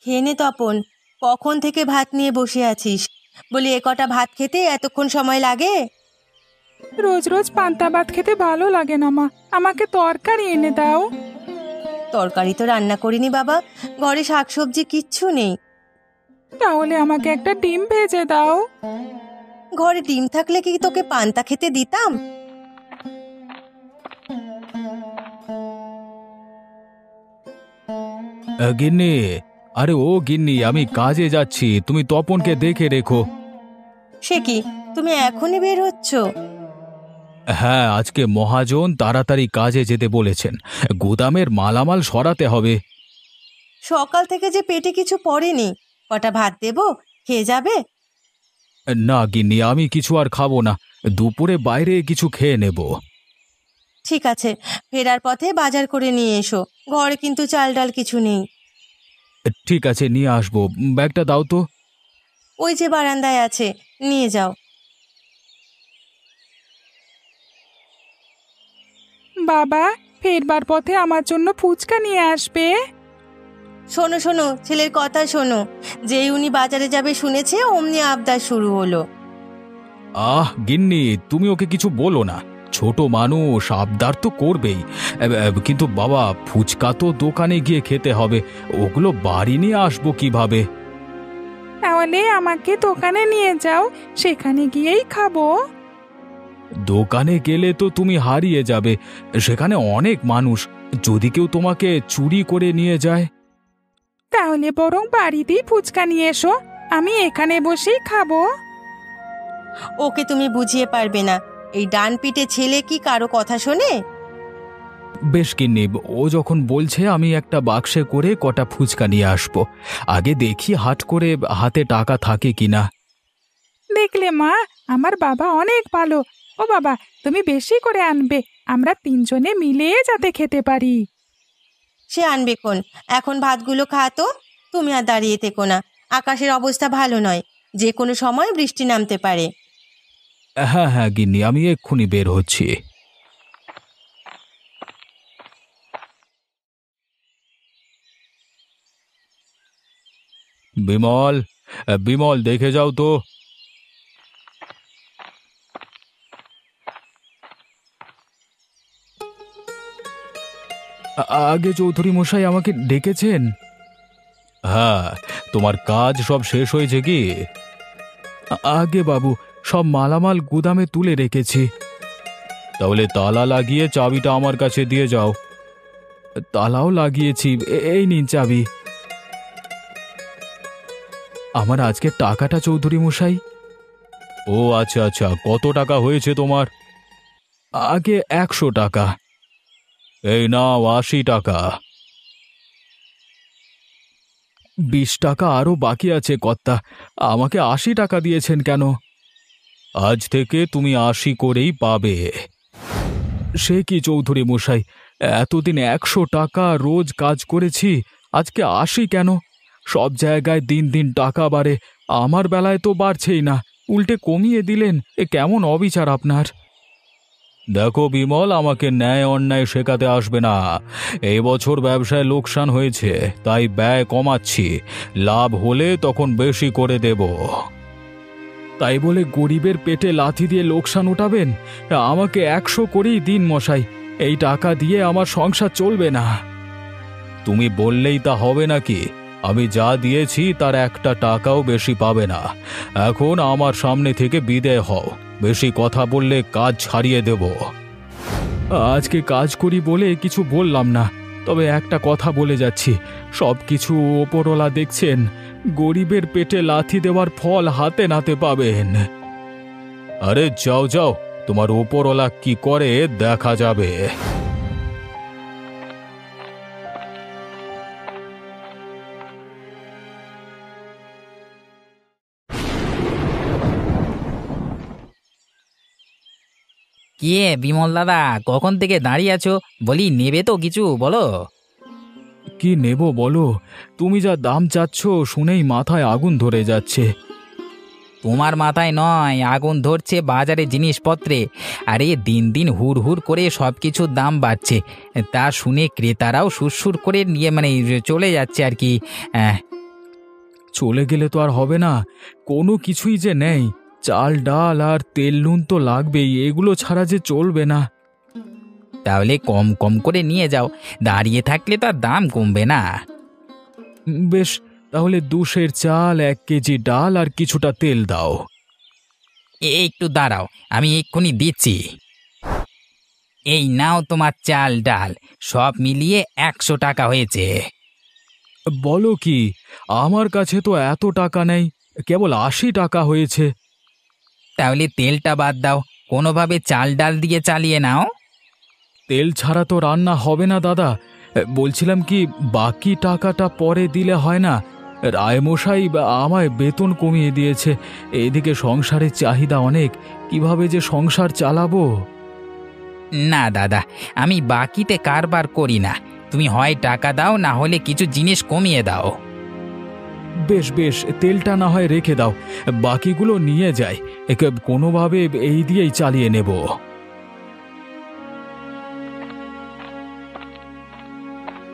খেয়ে নে তপন, কখন থেকে ভাত নিয়ে বসে আছিস? বলি এ কটা ভাত খেতে এতক্ষণ সময় লাগে? রোজ রোজ পান্তা ভাত খেতে ভালো লাগে না মা, আমাকে তরকারি এনে দাও। তরকারি তো রান্না করিনি বাবা, ঘরে শাকসবজি কিচ্ছু নেই। তাহলে আমাকে একটা ডিম ভেজে দাও। ঘরে ডিম থাকলে কি তোকে পান্তা খেতে দিতাম? গিন্নি, আরে ও গিন্নি, আমি কাজে যাচ্ছি, তুমি তপনকে দেখে রেখো। সে কি, তুমি এখনই বের হচ্ছ? হ্যাঁ, আজকে মহাজন তাড়াতাড়ি কাজে যেতে বলেছেন, গুদামের মালামাল সরাতে হবে। সকাল থেকে যে পেটে কিছু পড়েনি, কটা ভাত দেবো, খেয়ে যাবে? না গিন্নি, আমি কিছু আর খাবো না, দুপুরে বাইরে কিছু খেয়ে নেব। ঠিক আছে, ফেরার পথে বাজার করে নিয়ে এসো, ঘরে কিন্তু চাল ডাল কিছু নেই। ঠিক আছে, নিয়ে আসবো। ব্যাগটা দাও তো। ওই যে বারান্দায় আছে, নিয়ে যাও। বাবা, ফেরবার পথে আমার জন্য ফুচকা নিয়ে আসবে। শোনো শোনো, ছেলের কথা শোনো, যেই উনি বাজারে যাবে শুনেছে অমনি আবদার শুরু হলো। গিন্নি, তুমি ওকে কিছু বলো না, ছোট মানুষ, আবদার তো করবেই। কিন্তু বাবা, ফুচকা তো দোকানে গিয়ে খেতে হবে, ওগুলো বাড়ি নিয়ে আসবো কিভাবে? তাহলে আমাকে দোকানে নিয়ে যাও, সেখানে গিয়েই খাবো। দোকানে গেলে তো তুমি হারিয়ে যাবে, সেখানে অনেক মানুষ, যদি কেউ তোমাকে চুরি করে নিয়ে যায়। তাহলে বরং বাড়িতেই ফুচকা নিয়ে এসো, আমি এখানে বসেই খাবো। ওকে তুমি বুঝিয়ে পারবে না, এই ডান পিঠে ছেলে কি কারো কথা শোনে? বেশ গিন্নি, ও যখন বলছে আমি একটা বাক্সে করে কটা ফুচকা নিয়ে আসবো, আগে দেখি হাট করে হাতে টাকা থাকে কিনা। দেখলে মা, আমার বাবা অনেক ভালো। ও বাবা, তুমি বেশি করে আনবে, আমরা তিনজনে মিলে যাতে খেতে পারি। সে আনবে কোন, এখন ভাতগুলো খা তো। তুমি আর দাঁড়িয়ে থেকো না, আকাশের অবস্থা ভালো নয়, যে কোনো সময় বৃষ্টি নামতে পারে। হ্যাঁ হ্যাঁ গিন্নি, আমি এক্ষুনি বের হচ্ছি। বিমল, বিমল, দেখে যাও তো। আগে চৌধুরী মশাই আমাকে ডেকেছেন? হ্যাঁ, তোমার কাজ সব শেষ হয়েছে কি? আগে বাবু, সব মালামাল গুদামে তুলে রেখেছি। তাহলে তালা লাগিয়ে চাবিটা আমার কাছে দিয়ে যাও। তালাও লাগিয়েছি, এই নিন চাবি। আমার আজকের টাকাটা চৌধুরী মশাই। ও আচ্ছা আচ্ছা, কত টাকা হয়েছে তোমার? আগে 100 টাকা। এই নাও 80 টাকা। 20 টাকা আরো বাকি আছে কর্তা, আমাকে 80 টাকা দিয়েছেন কেন? আজ থেকে তুমি 80 করেই পাবে। সে কি চৌধুরী মশাই, এতদিন 100 টাকা রোজ কাজ করেছি, আজকে 80 কেন? সব জায়গায় দিন দিন টাকা বাড়ে, আমার বেলায় তো বাড়ছেই না, উল্টে কমিয়ে দিলেন, এ কেমন অবিচার আপনার! দেখো বিমল, আমাকে ন্যায় অন্যায় শেখাতে আসবে না। এই বছর ব্যবসায় লোকসান হয়েছে, তাই ব্যয় কমাচ্ছি, লাভ হলে তখন বেশি করে দেব। তাই বলে গরিবের পেটে লাথি দিয়ে লোকসান উঠাবেন? আমাকে 100 করেই দিন মশাই, এই টাকা দিয়ে আমার সংসার চলবে না। তুমি বললেই তা হবে নাকি? আমি যা দিয়েছি তার 1 টাকাও বেশি পাবে না। এখন আমার সামনে থেকে বিদেয় হও, বেশি কথা বললে কাজ ছাড়িয়ে দেব। আজকে কাজ করি বলে কিছু বললাম না, তবে একটা কথা বলে যাচ্ছি, সব কিছু ওপরওয়ালা দেখছেন, গরিবের পেটে লাথি দেওয়ার ফল হাতে নাতে পাবেন। আরে যাও যাও, তোমার ওপরওয়ালা কি করে দেখা যাবে। কি বিমল দাদা, কখন থেকে দাঁড়িয়ে আছো? বলি নেবে তো কিছু, বলো। কি নেব বলো, তুমি যা দাম চাচ্ছ শুনেই মাথায় আগুন ধরে যাচ্ছে। তোমার মাথায় নয়, আগুন ধরছে বাজারে জিনিসপত্রে। আরে দিন দিন হুড় হুড় করে সব কিছুর দাম বাড়ছে, তা শুনে ক্রেতারাও সুরসুর করে নিয়ে চলে যাচ্ছে আর কি। চলে গেলে তো আর হবে না, কোনো কিছুই যে নেই। চাল ডাল আর তেল নুন তো লাগবেই, এগুলো ছাড়া যে চলবে না। তাহলে কম কম করে নিয়ে যাও, দাঁড়িয়ে থাকলে তো আর দাম কমবে না। বেশ, তাহলে 2 সের চাল, 1 কেজি ডাল আর কিছুটা তেল দাও। একটু দাঁড়াও, আমি এক্ষুনি দিচ্ছি। এই নাও তোমার চাল ডাল, সব মিলিয়ে 100 টাকা হয়েছে। বলো কি, আমার কাছে তো এত টাকা নেই, কেবল 80 টাকা হয়েছে। তাহলে তেলটা বাদ দাও, কোনোভাবে চাল ডাল দিয়ে চালিয়ে নাও। তেল ছাড়া তো রান্না হবে না দাদা। বলছিলাম কি, বাকি টাকাটা পরে দিলে হয় না? রায়মশাই আমায় বেতন কমিয়ে দিয়েছে, এদিকে সংসারের চাহিদা অনেক, কিভাবে যে সংসার চালাবো। না দাদা, আমি বাকিতে কারবার করি না। তুমি হয় টাকা দাও, না হলে কিছু জিনিস কমিয়ে দাও। বেশ বেশ, তেলটা না হয় রেখে দাও, বাকিগুলো নিয়ে যাই, একে কোনোভাবে এই দিয়েই চালিয়ে নেব।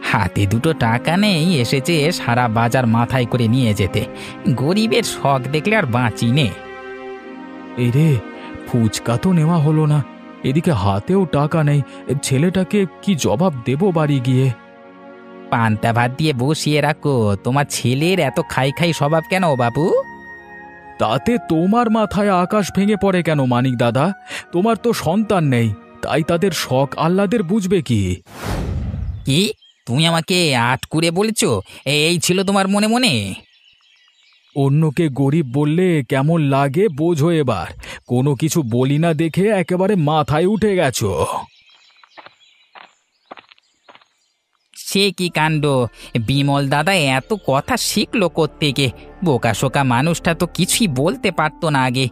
হাতে 2 টাকা নেই, এসেছে সারা বাজার মাথায় করে নিয়ে যেতে। গরিবের শখ দেখলে আর বাঁচি নে। এই রে, ফুচকা তো নেওয়া হলো না, এদিকে হাতেও টাকা নেই, ছেলেটাকে কি জবাব দেব বাড়ি গিয়ে? পান্তা ভাত দিয়ে বসিয়ে রাখো, তোমার ছেলের এত খাই খাই স্বভাব কেন বাবু? তাতে তোমার মাথায় আকাশ ভেঙে পড়ে কেন মানিক দাদা? তোমার তো সন্তান নেই, তাই তাদের শখ আহ্লাদের বুঝবে কি? কি তুমি আমাকে আটকুরে বলেছো? এই ছিল তোমার মনে মনে? অন্যকে গরিব বললে কেমন লাগে বোঝো এবার। কোনো কিছু বলি না দেখে একেবারে মাথায় উঠে গেছো। সে কি কাণ্ড! বিমল দাদা এত কথা শিখলো কোত্থেকে? বোকা শোকা মানুষটা তো কিছুই বলতে পারতো না আগে।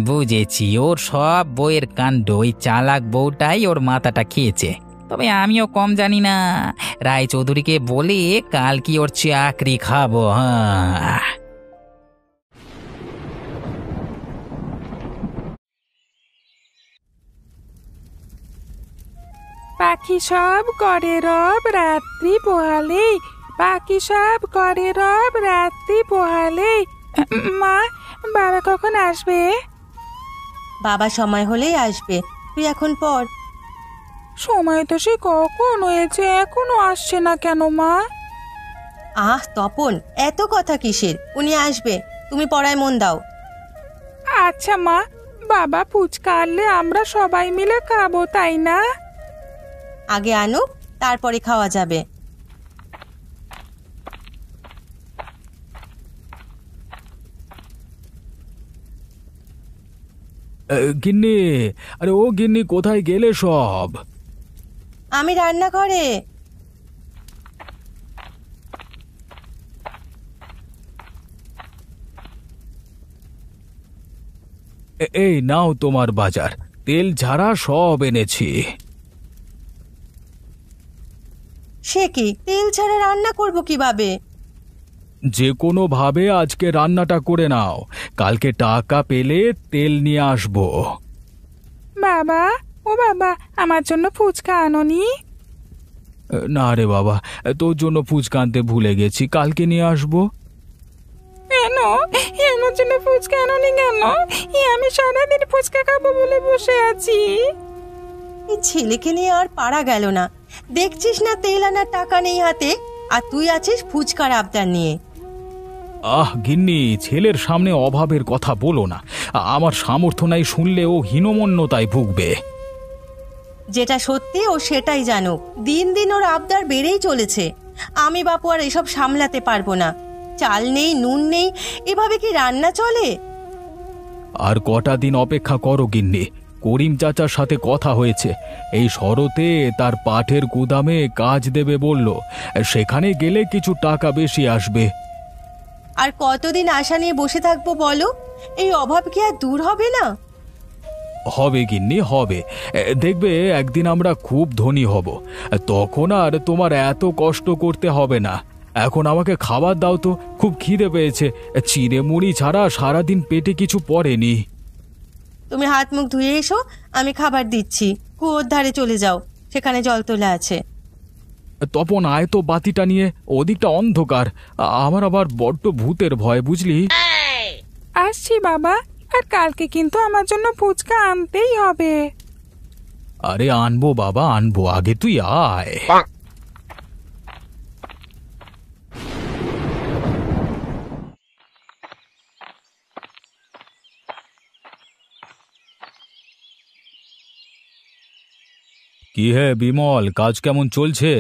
বুঝেছি, ওর সব বইয়ের কাণ্ড, ওই চালাক বউটাই ওর মাথাটা খেয়েছে। তবে আমিও কম জানি না, রায়চৌধুরীকে বলে কাল কি ওর চাকরি খাবো। হ্যাঁ, পাখি সব করে রব রাত্রি পোহালে, পাখি সব করে রব রাত্রি পোহালে। মা, বাবা কখন আসবে? বাবা সময় হলেই আসবে, তুই এখন পড়। সময় তো সে কখন হয়েছে, এখনো আসছে না কেন মা? তপন, এত কথা কিসের? উনি আসবে, তুমি পড়ায় মন দাও। আচ্ছা মা, বাবা ফুচকা আনলে আমরা সবাই মিলে খাবো, তাই না? আগে আনুক, তারপরে খাওয়া যাবে। গিন্নি, আরে ও গিন্নি, কোথায় গেলে সব? আমি রান্নাঘরে। এই নাও তোমার বাজার, তেল ঝাড়া সব এনেছি। সে কি, তেল ছাড়া রান্না করব কিভাবে? যে কোনো ভাবে আজকে রান্নাটা করে নাও, কালকে টাকা পেলে তেল নিয়ে আসবো। বাবা, ও বাবা, আমার জন্য ফুচকা আনোনি? না রে বাবা, তোর জন্য ফুচকা আনতে ভুলে গেছি, কালকে নিয়ে আসবো। কেন আমার জন্য ফুচকা আনোনি কেন? আমি সারাদিন ফুচকা খাবো বলে বসে আছি। এই ছেলেকে নিয়ে আর পারা গেল না। দেখছিস না তেল আনার টাকা নেই হাতে, আর তুই আছিস ফুচকার আবদার নিয়ে। গিন্নি, ছেলের সামনে অভাবের কথা বলো না। আমার সামর্থ্য নাই শুনলে ও হীনমন্যতায় ভুগবে। যেটা সত্যি ও সেটাই জানুক। দিন দিন ওর আবদার বেড়েই চলেছে। আমি বাপু আর এসব সামলাতে পারবো না। চাল নেই, নুন নেই, এভাবে কি রান্না চলে? আর কটা দিন অপেক্ষা করো গিন্নি, করিম চাচার সাথে কথা হয়েছে, এই শরতে তার পাঠের গুদামে কাজ দেবে বলল, সেখানে গেলে কিছু টাকা বেশি আসবে। আর কতদিন আশা নিয়ে বসে থাকবো বলো? এই অভাব কি আর দূর হবে না? হবে গিন্নি, হবে। দেখবে একদিন আমরা খুব ধনী হব, তখন আর তোমার এত কষ্ট করতে হবে না। এখন আমাকে খাবার দাও তো, খুব খিদে পেয়েছে। চিড়ে মুড়ি ছাড়া সারাদিন পেটে কিছু পড়েনি। তুমি হাত মুখ ধুয়ে এসো, আমি খাবার দিচ্ছি। কুয়োর ধারে চলে যাও, সেখানে জল তোলা আছে। তপন আয় তো বাতিটা নিয়ে, ওদিকটা অন্ধকার। আমার আবার বড্ড ভূতের ভয়, বুঝলি? আসছি বাবা, আর কালকে কিন্তু আমার জন্য ফুচকা আনতেই হবে। আরে আনবো বাবা আনবো, আগে তুই আয়। কি হে বিমল, কাজ কেমন চলছে?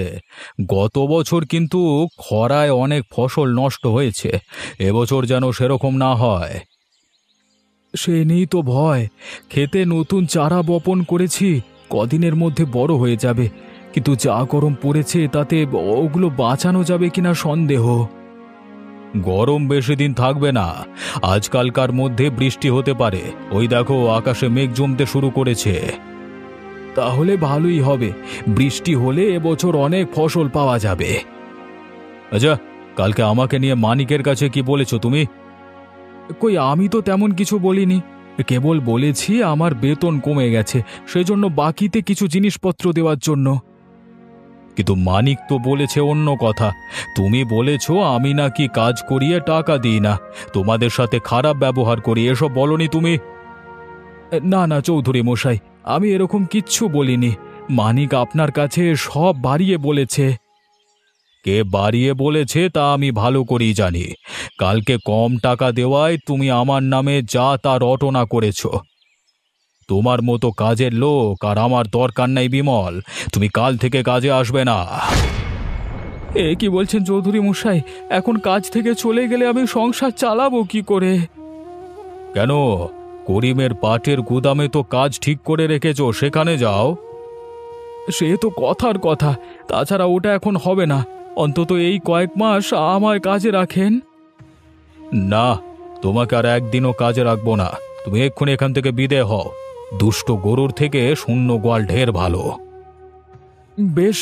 গত বছর কিন্তু খরায় অনেক ফসল নষ্ট হয়েছে, এবছর যেন সেরকম না হয়। সে নেই তো ভয়, খেতে নতুন চারা বপন করেছি, কদিনের মধ্যে বড় হয়ে যাবে, কিন্তু যা গরম পড়েছে তাতে ওগুলো বাঁচানো যাবে কিনা সন্দেহ। গরম বেশি দিন থাকবে না, আজকালকার মধ্যে বৃষ্টি হতে পারে। ওই দেখো আকাশে মেঘ জমতে শুরু করেছে। তাহলে ভালোই হবে, বৃষ্টি হলে এবছর অনেক ফসল পাওয়া যাবে। আচ্ছা, কালকে আমাকে নিয়ে মানিকের কাছে কি বলেছো তুমি? কই, আমি তো তেমন কিছু বলিনি, কেবল বলেছি আমার বেতন কমে গেছে, সেজন্য বাকিতে কিছু জিনিসপত্র দেওয়ার জন্য। কিন্তু মানিক তো বলেছে অন্য কথা। তুমি বলেছো আমি নাকি কাজ করিয়ে টাকা দিই না, তোমাদের সাথে খারাপ ব্যবহার করি, এসব বলনি তুমি? না না চৌধুরী মশাই, আমি এরকম কিচ্ছু বলিনি। মানিক আপনার কাছে সব বাড়িয়ে বলেছে। কে বাড়িয়ে বলেছে তা আমি ভালো করেই জানি। কালকে কম টাকা দেওয়ায় তুমি আমার নামে যা তা রটনা করেছ। তোমার মতো কাজের লোক আর আমার দরকার নাই বিমল, তুমি কাল থেকে কাজে আসবে না। এ কি বলছেন চৌধুরী মশাই? এখন কাজ থেকে চলে গেলে আমি সংসার চালাবো কি করে? কেন, করিমের পাটের গুদামে তো কাজ ঠিক করে রেখেছো, সেখানে যাও। সে তো কথার কথা, তাছাড়া ওটা এখন হবে না, অন্তত এই কয়েক মাস আমায় কাজে রাখেন। না, তোমাকে আর একদিনও কাজে রাখবো না, তুমি এক্ষুনি এখান থেকে বিদেয় হও। দুষ্ট গরুর থেকে শূন্য গোয়াল ঢের ভালো। বেশ,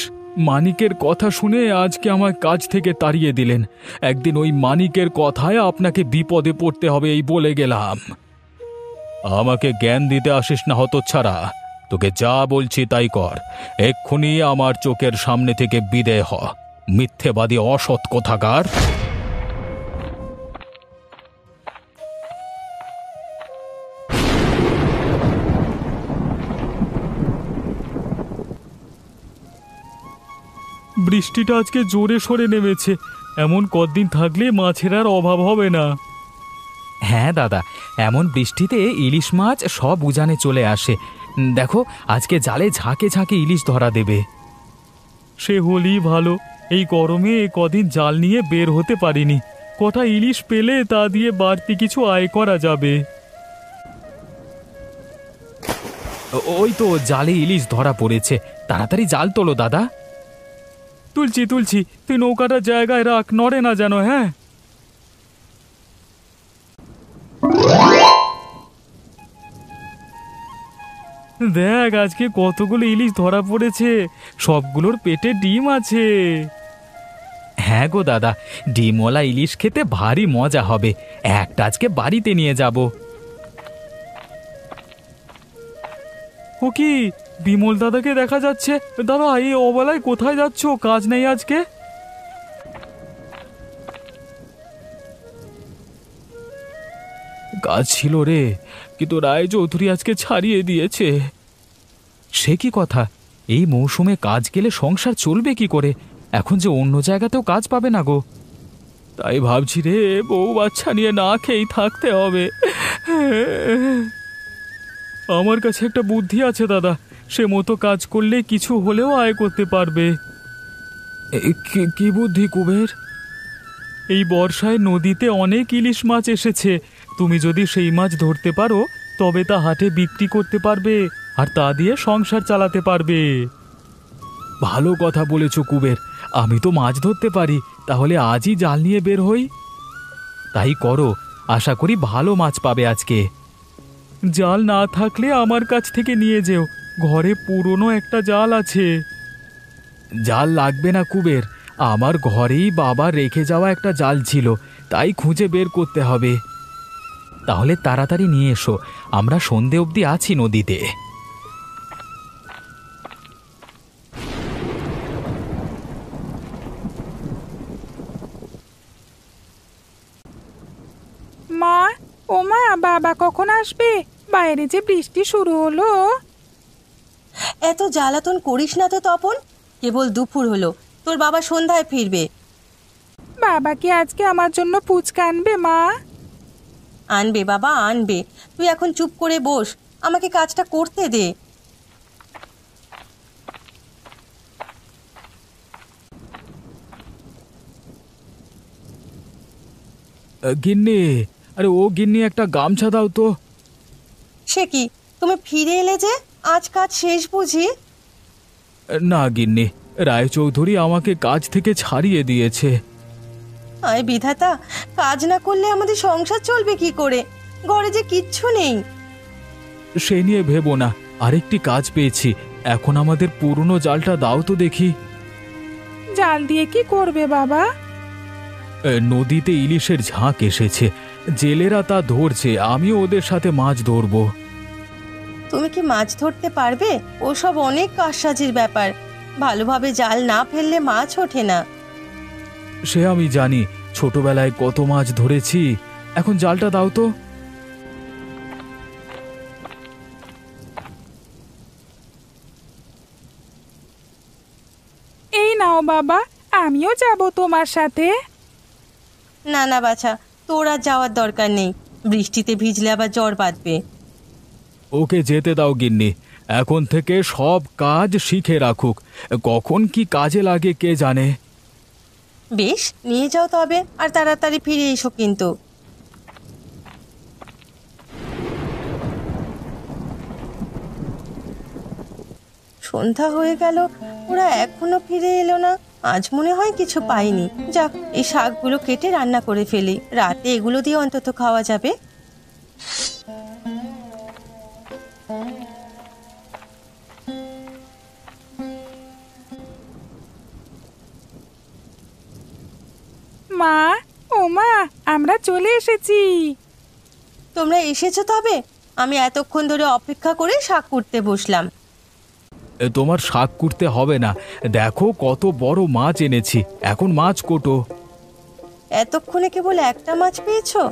মানিকের কথা শুনে আজকে আমার কাজ থেকে তাড়িয়ে দিলেন, একদিন ওই মানিকের কথায় আপনাকে বিপদে পড়তে হবে এই বলে গেলাম। আমাকে জ্ঞান দিতে আসিস না হতচ্ছাড়া, তোকে যা বলছি তাই কর, এক্ষুনি আমার চোখের সামনে থেকে বিদেয় হ, মিথ্যেবাদী অসৎ কোথাকার। বৃষ্টিটা আজকে জোরে সোরে নেমেছে, এমন কদিন থাকলে মাছের আর অভাব হবে না। হ্যাঁ দাদা, এমন বৃষ্টিতে ইলিশ মাছ সব উজানে চলে আসে। দেখো আজকে জালে ঝাঁকে ঝাঁকে ইলিশ ধরা দেবে। সে হলেই ভালো, এই গরমে কদিন জাল নিয়ে বের হতে পারিনি, কটা ইলিশ পেলে তা দিয়ে বাড়তি কিছু আয় করা যাবে। ওই তো জালে ইলিশ ধরা পড়েছে, তাড়াতাড়ি জাল তোলো দাদা। তুলছি তুলছি, তুই নৌকাটা জায়গায় রাখ, নড়ে না যেন। হ্যাঁ, দেখ আজকে কতগুলো ইলিশ ধরা পড়েছে, সবগুলোর পেটে ডিম আছে। হ্যাঁ গো দাদা, ডিমওয়ালা ইলিশ খেতে ভারী মজা হবে, একটা আজকে বাড়িতে নিয়ে যাব। ও কি, বিমল দাদাকে দেখা যাচ্ছে। দাদা এই অবেলায় কোথায় যাচ্ছ? কাজ নেই আজকে? কাজ ছিল রে, কিন্তু রায় চৌধুরী আজকে ছাড়িয়ে দিয়েছে। সে কি কথা, এই মৌসুমে কাজ গেলে সংসার চলবে কি করে? এখন যে অন্য জায়গাতেও কাজ পাবে না গো। তাই ভাবছি রে, বউ বাচ্চা নিয়ে না খেয়েই থাকতে হবে। আমার কাছে একটা বুদ্ধি আছে দাদা, সে মতো কাজ করলে কিছু হলেও আয় করতে পারবে। কি বুদ্ধি কুবের? এই বর্ষায় নদীতে অনেক ইলিশ মাছ এসেছে, তুমি যদি সেই মাছ ধরতে পারো তবে তা হাটে বিক্রি করতে পারবে, আর তা দিয়ে সংসার চালাতে পারবে। ভালো কথা বলেছ কুবের, আমি তো মাছ ধরতে পারি, তাহলে আজই জাল নিয়ে বের হই। তাই করো, আশা করি ভালো মাছ পাবে আজকে। জাল না থাকলে আমার কাছ থেকে নিয়ে যেও, ঘরে পুরনো একটা জাল আছে। জাল লাগবে না কুবের, আমার ঘরেই বাবা রেখে যাওয়া একটা জাল ছিল, তাই খুঁজে বের করতে হবে। তাহলে তাড়াতাড়ি নিয়ে এসো, আমরা সন্ধে অবধি আছি নদীতে। বাবা কখন আসবে? বাইরে যে বৃষ্টি শুরু হলো। এত জ্বালাতন করিস না তো তপন, কেবল দুপুর হলো, তোর বাবা সন্ধ্যায় ফিরবে। বাবা কি আজকে আমার জন্য ফুচকা আনবে মা? আনবে বাবা, আনবে। তুই এখন চুপ করে বস, আমাকে কাজটা করতে দে। গিন্নি, আরে ও গিন্নি, একটা গামছা দাও তো। সে কি, তুমি ফিরে এলে যে? আজ কাজ শেষ বুঝি? না গিন্নি, রায়চৌধুরী আমাকে কাজ থেকে ছাড়িয়ে দিয়েছে। আয় বিধাতা, কাজ না করলে আমাদের সংসার চলবে কি করে? ঘরে যে কিচ্ছু নেই। সে নিয়ে ভেবো না, আরেকটি কাজ পেয়েছি। এখন আমাদের পুরনো জালটা দাও তো দেখি। জাল দিয়ে কি করবে বাবা? নদীতে ইলিশের ঝাঁক এসেছে, জেলেরা তা ধরছে, আমিও ওদের সাথে মাছ ধরবো। তুমি কি মাছ ধরতে পারবে? ওসব অনেক কাজসাজির ব্যাপার, ভালোভাবে জাল না ফেললে মাছ ওঠে না। সে আমি জানি, ছোটবেলায় কত মাছ ধরেছি। এখন জালটা দাও তো। এই নাও বাবা, আমিও যাব তোমার সাথে। না না বাছা, তোর আর যাওয়ার দরকার নেই, বৃষ্টিতে ভিজলে আবার জ্বর বাঁধবে। ওকে যেতে দাও গিন্নি, এখন থেকে সব কাজ শিখে রাখুক, কখন কি কাজে লাগে কে জানে। বেশ, নিয়ে যাও তবে, আর তাড়াতাড়ি ফিরে এসো কিন্তু। সন্ধ্যা হয়ে গেল, ওরা এখনো ফিরে এলো না। আজ মনে হয় কিছু পাইনি। যাক, এই শাকগুলো কেটে রান্না করে ফেলি, রাতে এগুলো দিয়ে অন্তত খাওয়া যাবে। মা, ও মা, আমরা চলে এসেছি। তোমরা এসেছো তবে? আমি এতক্ষণ ধরে অপেক্ষা করে শাক কুটতে বসলাম। তোমার শাক কুটতে হবে না, দেখো কত বড় মাছ এনেছি, এখন মাছ কোটো। এতক্ষণে কেবল একটা মাছ পেয়েছো?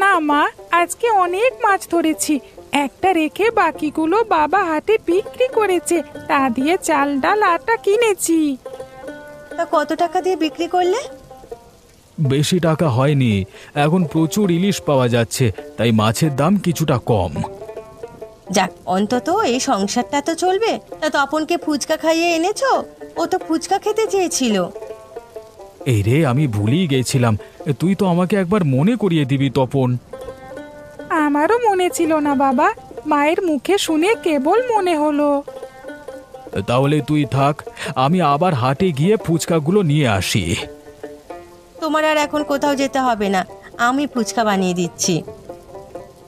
না মা, আজকে অনেক মাছ ধরেছি। একটা রেখে বাকিগুলো বাবা হাটে বিক্রি করেছে, তা দিয়ে চাল ডাল আটা কিনেছি। তা কত টাকা দিয়ে বিক্রি করলে? বেশি টাকা হয়নি, এখন প্রচুর ইলিশ পাওয়া যাচ্ছে, তাই মাছের দাম কিছুটা কম। যাক, অন্তত এই সংসারটা তো চলবে। তা তপনকে ফুচকা খাইয়ে এনেছো? ও তো ফুচকা খেতে চেয়েছিল। এই রে, আমি ভুলেই গেছিলাম, তুই তো আমাকে একবার মনে করিয়ে দিবি তপন। আমারও মনে ছিল না বাবা, মায়ের মুখে শুনে কেবল মনে হলো। তাহলে তুই থাক, আমি আবার হাটে গিয়ে ফুচকাগুলো নিয়ে আসি। তোমার আর এখন কোথাও যেতে হবে না, আমি ফুচকা বানিয়ে দিচ্ছি।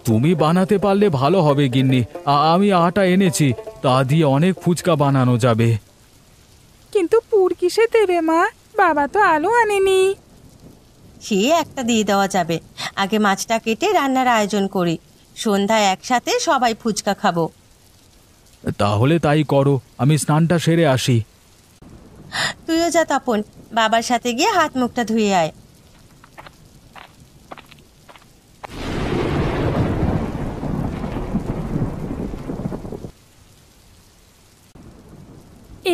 তুমি বানাতে পারলে ভালো হবে গিন্নি, আমি আটা এনেছি, তা দিয়ে অনেক ফুচকা বানানো যাবে। কিন্তু পুর কিসে দেবে মা? বাবা তো আলু আনেনি। সে একটা দিয়ে দেওয়া যাবে। আগে মাছটা কেটে রান্নার আয়োজন করি, সন্ধ্যায় একসাথে সবাই ফুচকা খাবো। তাহলে তাই করো, আমি স্নানটা সেরে আসি। তুইও যা তপন, বাবার সাথে গিয়ে হাত মুখটা ধুয়ে আয়।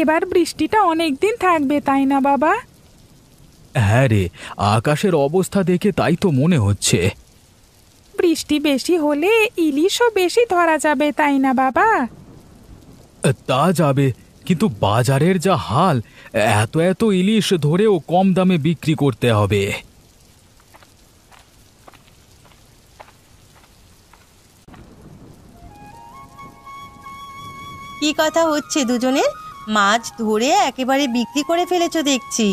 এবার বৃষ্টিটা অনেক দিন থাকবে, তাই না বাবা? হ্যাঁ রে, আকাশের অবস্থা দেখে তাই তো মনে হচ্ছে। বৃষ্টি বেশি হলে ইলিশও বেশি ধরা যাবে, তাই না বাবা? তা যাবে, কিন্তু বাজারের যা হাল, এত এত ইলিশ ধরেও কম দামে বিক্রি করতে হবে। কি কথা হচ্ছে দুজনের? মাছ ধরে একেবারে বিক্রি করে ফেলেছো দেখছি।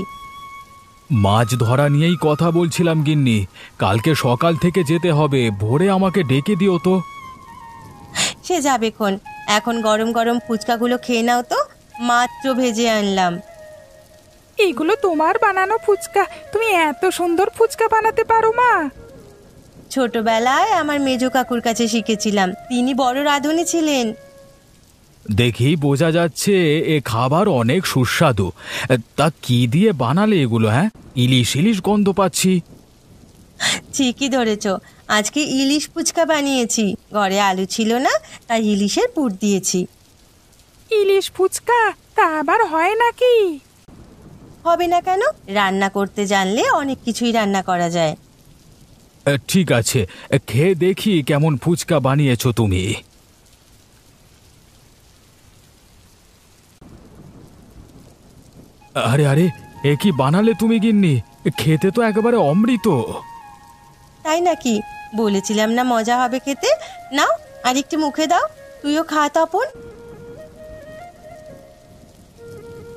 মাছ ধরা নিয়েই কথা বলছিলাম গিন্নি, কালকে সকাল থেকে যেতে হবে, ভোরে আমাকে ডেকে দিও তো। সে যাবেক্ষণ, এখন গরম গরম ফুচকাগুলো খেয়ে নাও তো, মাত্র ভেজে আনলাম। এগুলো তোমার বানানো ফুচকা? তুমি এত সুন্দর ফুচকা বানাতে পারো মা? ছোটবেলায় আমার মেজো কাকুর কাছে শিখেছিলাম, তিনি বড় রাঁধুনি ছিলেন। দেখেই বোঝা যাচ্ছে এ খাবার অনেক সুস্বাদু। তা কি দিয়ে বানালে এগুলো? হ্যাঁ, ইলিশ ইলিশ গন্ধ পাচ্ছি। ঠিকই ধরেছ, আজকে ইলিশ ফুচকা বানিয়েছি, ঘরে আলু ছিল না তাই ইলিশের পুর দিয়েছি। ইলিশ ফুচকা তা আবার হয় নাকি? হবে না কেন? রান্না করতে জানলে অনেক কিছুই রান্না করা যায়। ঠিক আছে, খেয়ে দেখি কেমন ফুচকা বানিয়েছো তুমি। আরে আরে, এ কি বানালে তুমি গিন্নি? খেতে তো একেবারে অমৃত। তাই নাকি? বলেছিলাম না মজা হবে খেতে। নাও আর একটু মুখে দাও, তুইও খা তপন।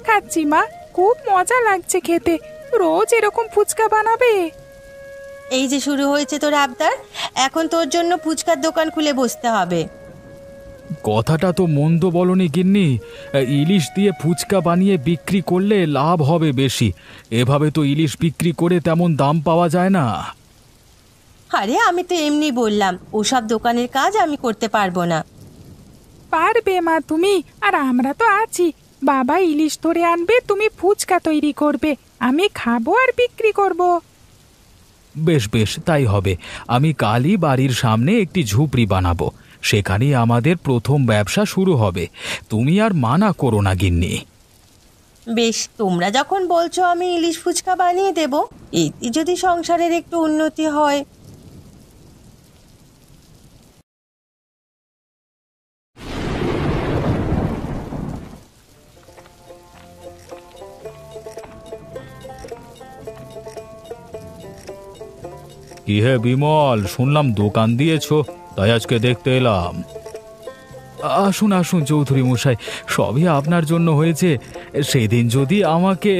খাচ্ছি মা, খুব মজা লাগছে খেতে। রোজ এরকম ফুচকা বানাবে? এই যে শুরু হয়েছে তোর আবদার, এখন তোর জন্য ফুচকার দোকান খুলে বসতে হবে। কথাটা তো মন্দ বলনি গিন্নি। ইলিশ দিয়ে ফুচকা বানিয়ে বিক্রি করলে লাভ হবে বেশি। এভাবে তো ইলিশ বিক্রি করে তেমন দাম পাওয়া যায় না। আরে আমি তো এমনি বললাম, ওসব দোকানের কাজ আমি করতে পারবো না। পারবে মা তুমি, আর আমরা তো আছি। বাবা ইলিশ ধরে আনবে, তুমি ফুচকা তৈরি করবে, আমি খাবো আর বিক্রি করব। বেশ বেশ, তাই হবে। আমি কালই বাড়ির সামনে একটি ঝুপড়ি বানাবো, সেখানেই আমাদের প্রথম ব্যবসা শুরু হবে। তুমি আর মানা করো না গিন্নি। বেশ, তোমরা যখন বলছো আমি ইলিশ ফুচকা বানিয়ে দেব, এতে যদি সংসারের একটু উন্নতি হয়। কি হে বিমল, শুনলাম দোকান দিয়েছো, তাই আজকে দেখতে এলাম। আসুন আসুন চৌধুরী মশাই, সবই আপনার জন্য হয়েছে। সেদিন যদি আমাকে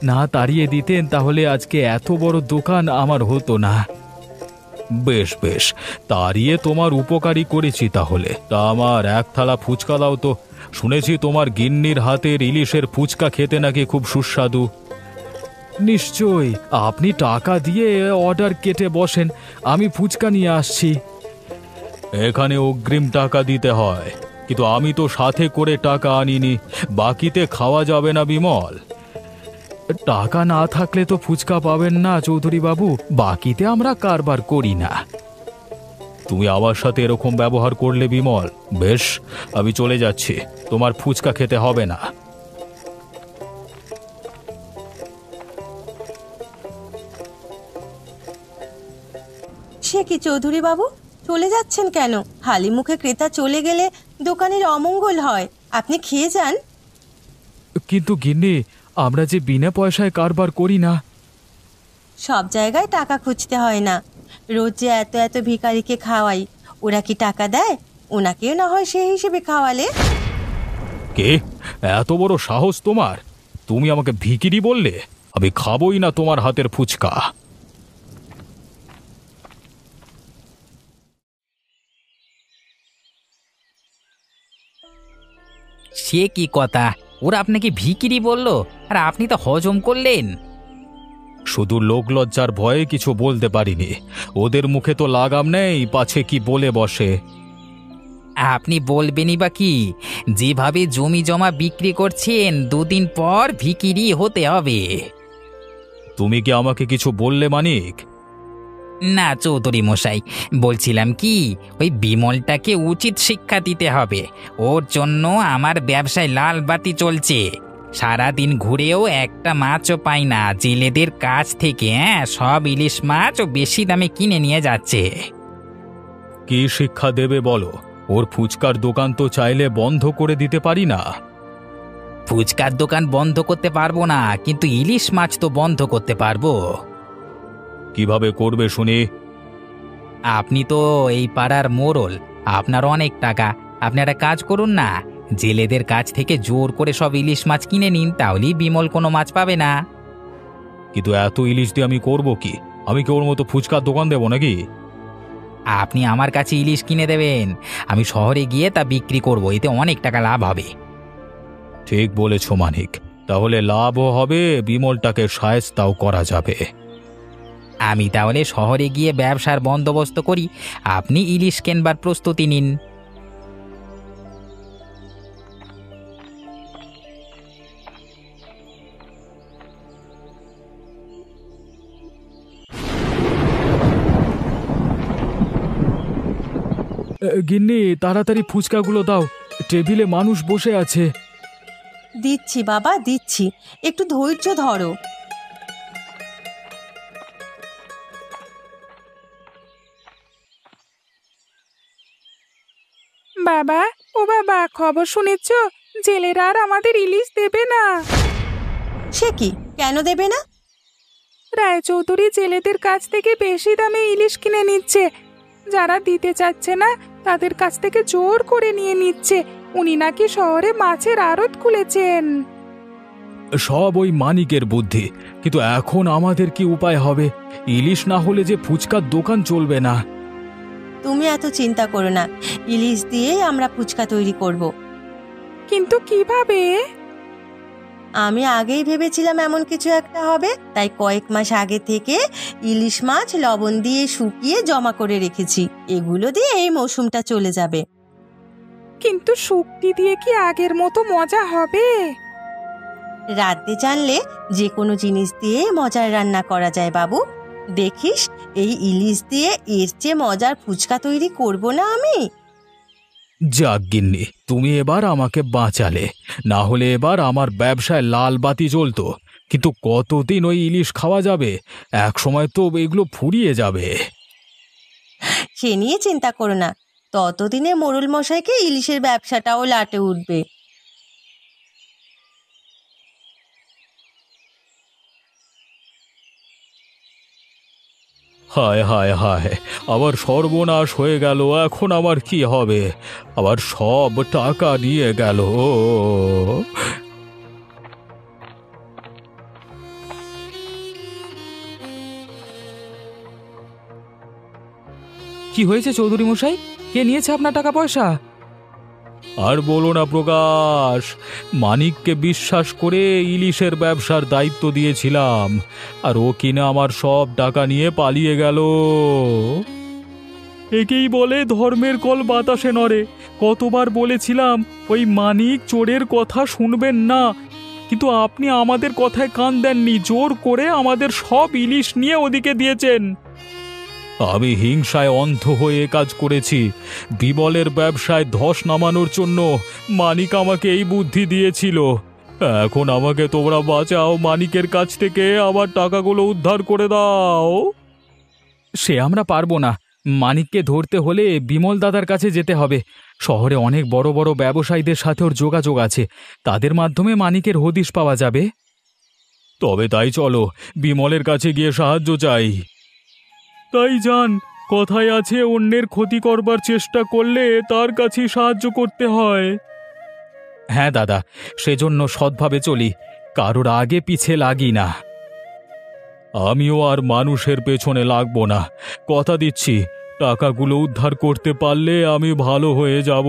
না তাড়িয়ে দিতেন তাহলে আজকে এত বড় দোকান আমার হতো না। বেশ বেশ, তাড়িয়ে তোমার উপকারী করেছি তাহলে। তা আমার এক থালা ফুচকা দাও তো। শুনেছি তোমার গিন্নির হাতের ইলিশের ফুচকা খেতে নাকি খুব সুস্বাদু। নিশ্চয়ই, আপনি টাকা দিয়ে অর্ডার কেটে বসেন, আমি ফুচকা নিয়ে আসছি। এখানে অগ্রিম টাকা দিতে হয়, কিন্তু আমি তো সাথে করে টাকা আনিনি। বাকিতে খাওয়া যাবে না বিমল। টাকা না থাকলে তো ফুচকা পাবেন না চৌধুরী বাবু, বাকিতে আমরা কারবার করি না। তুমি আমার সাথে এরকম ব্যবহার করলে বিমল, বেশ, আমি চলে যাচ্ছি, তোমার ফুচকা খেতে হবে না। সে কি চৌধুরী বাবু, চলে যাচ্ছেন কেন? খালি মুখে ক্রেতা চলে গেলে দোকানের অমঙ্গল হয়। আপনি খেয়ে যান। কিন্তু গিন্নি, আমরা যে বিনা পয়সায় কারবার করি না। সব জায়গায় টাকা খুঁজতে হয় না। রোজ যে এত এত ভিখারিকে খাওয়াই, ওরা কি টাকা দেয়? ওনাকেও না হয় সেই হিসেবে খাওয়ালে। কে? এত বড় সাহস তোমার? তুমি আমাকে ভিখিরি বললে? আমি খাবই না তোমার হাতের ফুচকা। সে কি কথা? ওরা আপনাকে ভিখিরি বলল আর আপনি তো হজম করলেন। শুধু লোক লজ্জার ভয়ে কিছু বলতে পারিনি। ওদের মুখে তো লাগাম নেই, পাছে কি বলে বসে। আপনি বলবেনই বা কি? যেভাবে জমি জমা বিক্রি করছেন, দুদিন পর ভিখিরি হতে হবে। তুমি কি আমাকে কিছু বললে মানিক? না চৌধুরী মশাই, বলছিলাম কি, ওই বিমলটাকে উচিত শিক্ষা দিতে হবে। ওর জন্য আমার ব্যবসায় লাল বাতি চলছে। সারাদিন ঘুরেও একটা মাছও পাই না। জেলেদের কাছ থেকে সব ইলিশ মাছ ও বেশি দামে কিনে নিয়ে যাচ্ছে। কি শিক্ষা দেবে বলো? ওর ফুচকার দোকান তো চাইলে বন্ধ করে দিতে পারি না। ফুচকার দোকান বন্ধ করতে পারবো না, কিন্তু ইলিশ মাছ তো বন্ধ করতে পারবো। কিভাবে করবে শুনি? আপনি তো এই পাড়ার মোড়ল, আপনার অনেক টাকা। আপনি একটা কাজ করুন না, জেলেদের কাছ থেকে জোর করে সব ইলিশ মাছ কিনে নিন, তাহলেই বিমল কোনো মাছ পাবে না। কিন্তু এত ইলিশ দিয়ে আমি করব কি? আমি কি ওর মতো ফুচকার দোকান দেবো নাকি? আপনি আমার কাছে ইলিশ কিনে দেবেন, আমি শহরে গিয়ে তা বিক্রি করব, এতে অনেক টাকা লাভ হবে। ঠিক বলেছ মানিক, তাহলে লাভও হবে, বিমলটাকে শায়েস্তাও করা যাবে। আমি তাহলে শহরে গিয়ে ব্যবসার বন্দোবস্ত করি, আপনি ইলিশ কেনবার প্রস্তুতি নিন। গিন্নি, তাড়াতাড়ি ফুচকাগুলো দাও, টেবিলে মানুষ বসে আছে। দিচ্ছি বাবা, দিচ্ছি, একটু ধৈর্য ধরো। বাবা, ও বাবা, খবর শুনেছ? জেলেরা আর আমাদের ইলিশ দেবে না। সে কি, কেন দেবে না? রায়চৌধুরী জেলেদের কাছ থেকে বেশি দামে ইলিশ কিনে নিচ্ছে। যারা দিতে চাচ্ছে না তাদের কাছ থেকে জোর করে নিয়ে নিচ্ছে। উনি নাকি শহরে মাছের আড়ত খুলেছেন। সব ওই মানিকের বুদ্ধি, কিন্তু এখন আমাদের কি উপায় হবে? ইলিশ না হলে যে ফুচকার দোকান চলবে না। তুমি এত চিন্তা করো না, ইলিশ দিয়েই আমরা ফুচকা তৈরি করব। কিন্তু কিভাবে? আমি আগেই ভেবেছিলাম এমন কিছু একটা হবে, তাই কয়েক মাস আগে থেকে ইলিশ মাছ লবণ দিয়ে শুকিয়ে জমা করে রেখেছি। এগুলো দিয়ে এই মৌসুমটা চলে যাবে। কিন্তু শুক্তি দিয়ে কি আগের মতো মজা হবে? রাতে জানলে যে কোনো জিনিস দিয়ে মজার রান্না করা যায় বাবু। দেখিস, এই ইলিশ দিয়ে এর চেয়ে মজার ফুচকা তৈরি করব না আমি। যাক গিন্নি, তুমি এবার আমাকে বাঁচালে, না হলে এবার আমার ব্যবসায় লাল বাতি জ্বলতো। কিন্তু কতদিন ওই ইলিশ খাওয়া যাবে? এক সময় তো এগুলো ফুরিয়ে যাবে। সে নিয়ে চিন্তা করো না, ততদিনে মোড়ল মশাইকে ইলিশের ব্যবসাটাও লাটে উঠবে। হায় হায় হায়, আবার সর্বনাশ হয়ে গেল। এখন আমার কি হবে? আবার সব টাকা নিয়ে গেল। কি হয়েছে চৌধুরী মশাই? কে নিয়েছে আপনার টাকা পয়সা? আর বলো না প্রকাশ, মানিককে বিশ্বাস করে ইলিশের ব্যবসার দায়িত্ব দিয়েছিলাম, আর ও কিনা আমার সব টাকা নিয়ে পালিয়ে গেল। একেই বলে ধর্মের কল বাতাসে নড়ে। কতবার বলেছিলাম ওই মানিক চোরের কথা শুনবেন না, কিন্তু আপনি আমাদের কথায় কান দেননি। জোর করে আমাদের সব ইলিশ নিয়ে ওদিকে দিয়েছেন। আমি হিংসায় অন্ধ হয়ে কাজ করেছি। বিমলের ব্যবসায় ধস নামানোর জন্য মানিক আমাকে এই বুদ্ধি দিয়েছিল। এখন আমাকে তোমরা বাঁচাও, মানিকের কাছ থেকে আমার টাকাগুলো উদ্ধার করে দাও। সে আমরা পারবো না। মানিককে ধরতে হলে বিমল দাদার কাছে যেতে হবে। শহরে অনেক বড় বড় ব্যবসায়ীদের সাথে ওর যোগাযোগ আছে, তাদের মাধ্যমে মানিকের হদিশ পাওয়া যাবে। তবে তাই চলো, বিমলের কাছে গিয়ে সাহায্য চাই। তাই যান, কথায় আছে অন্যের ক্ষতি করবার চেষ্টা করলে তার কাছেই সাহায্য করতে হয়। হ্যাঁ দাদা, সেজন্য সৎভাবে চলি, কারোর আগে পিছে লাগি না। আমিও আর মানুষের পেছনে লাগবো না। কথা দিচ্ছি, টাকাগুলো উদ্ধার করতে পারলে আমি ভালো হয়ে যাব।